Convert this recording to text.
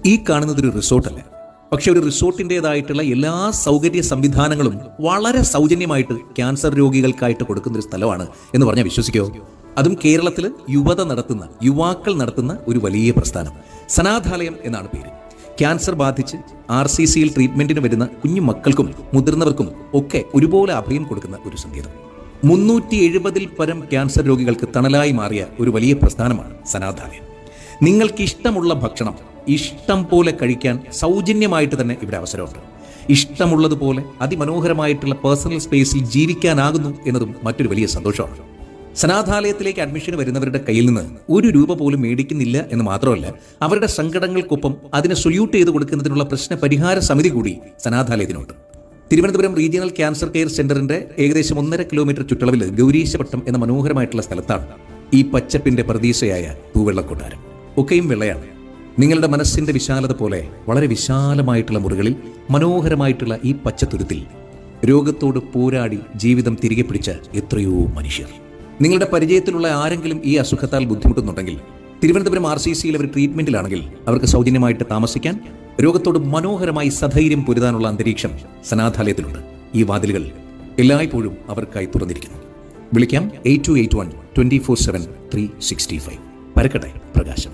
ഈ കാണുന്നത് ഒരു റിസോർട്ടല്ല, പക്ഷെ ഒരു റിസോർട്ടിൻ്റെതായിട്ടുള്ള എല്ലാ സൗകര്യ സംവിധാനങ്ങളും വളരെ സൗജന്യമായിട്ട് ക്യാൻസർ രോഗികൾക്കായിട്ട് കൊടുക്കുന്ന ഒരു സ്ഥലമാണ് എന്ന് പറഞ്ഞാൽ വിശ്വസിക്കോ? അതും കേരളത്തിൽ യുവാക്കൾ നടത്തുന്ന ഒരു വലിയ പ്രസ്ഥാനം. സനാഥാലയം എന്നാണ് പേര്. ക്യാൻസർ ബാധിച്ച് RCCയിൽ ട്രീറ്റ്മെന്റിന് വരുന്ന കുഞ്ഞു മക്കൾക്കും മുതിർന്നവർക്കും ഒക്കെ ഒരുപോലെ അഭയം കൊടുക്കുന്ന ഒരു സങ്കേതം. 370-ൽ പരം ക്യാൻസർ രോഗികൾക്ക് തണലായി മാറിയ ഒരു വലിയ പ്രസ്ഥാനമാണ് സനാഥാലയം. നിങ്ങൾക്ക് ഇഷ്ടമുള്ള ഭക്ഷണം ഇഷ്ടം പോലെ കഴിക്കാൻ സൗജന്യമായിട്ട് തന്നെ ഇവിടെ അവസരമുണ്ട്. ഇഷ്ടമുള്ളതുപോലെ അതിമനോഹരമായിട്ടുള്ള പേഴ്സണൽ സ്പേസിൽ ജീവിക്കാനാകുന്നു എന്നതും മറ്റൊരു വലിയ സന്തോഷമാണ്. സനാഥാലയത്തിലേക്ക് അഡ്മിഷൻ വരുന്നവരുടെ കയ്യിൽ നിന്ന് 1 രൂപ പോലും മേടിക്കുന്നില്ല എന്ന് മാത്രമല്ല, അവരുടെ സങ്കടങ്ങൾക്കൊപ്പം അതിനെ സൊല്യൂട്ട് ചെയ്ത് കൊടുക്കുന്നതിനുള്ള പ്രശ്ന പരിഹാര സമിതി കൂടി സനാഥാലയത്തിനുണ്ട്. തിരുവനന്തപുരം റീജിയണൽ ക്യാൻസർ കെയർ സെന്ററിന്റെ ഏകദേശം 1.5 കിലോമീറ്റർ ചുറ്റളവിൽ ഗൗരീശപട്ടം എന്ന മനോഹരമായിട്ടുള്ള സ്ഥലത്താണ് ഈ പച്ചപ്പിന്റെ പ്രതീക്ഷയായ പൂവെള്ളക്കൊട്ടാരം. ഒക്കെയും വെള്ളയാണ്. നിങ്ങളുടെ മനസ്സിന്റെ വിശാലത പോലെ വളരെ വിശാലമായിട്ടുള്ള മുറികളിൽ മനോഹരമായിട്ടുള്ള ഈ പച്ചത്തുരുത്തിൽ രോഗത്തോട് പോരാടി ജീവിതം തിരികെ പിടിച്ച എത്രയോ മനുഷ്യർ. നിങ്ങളുടെ പരിചയത്തിലുള്ള ആരെങ്കിലും ഈ അസുഖത്താൽ ബുദ്ധിമുട്ടുന്നുണ്ടെങ്കിൽ തിരുവനന്തപുരം RCCയിൽ അവർ ട്രീറ്റ്മെന്റിലാണെങ്കിൽ അവർക്ക് സൗജന്യമായിട്ട് താമസിക്കാൻ, രോഗത്തോട് മനോഹരമായി സധൈര്യം പൊരുതാനുള്ള അന്തരീക്ഷം സനാഥാലയത്തിലുണ്ട്. ഈ വാതിലുകൾ എല്ലായ്പ്പോഴും അവർക്കായി തുറന്നിരിക്കുന്നു. വിളിക്കാം 8281 24/7 365. പരക്കട്ടെ പ്രകാശം.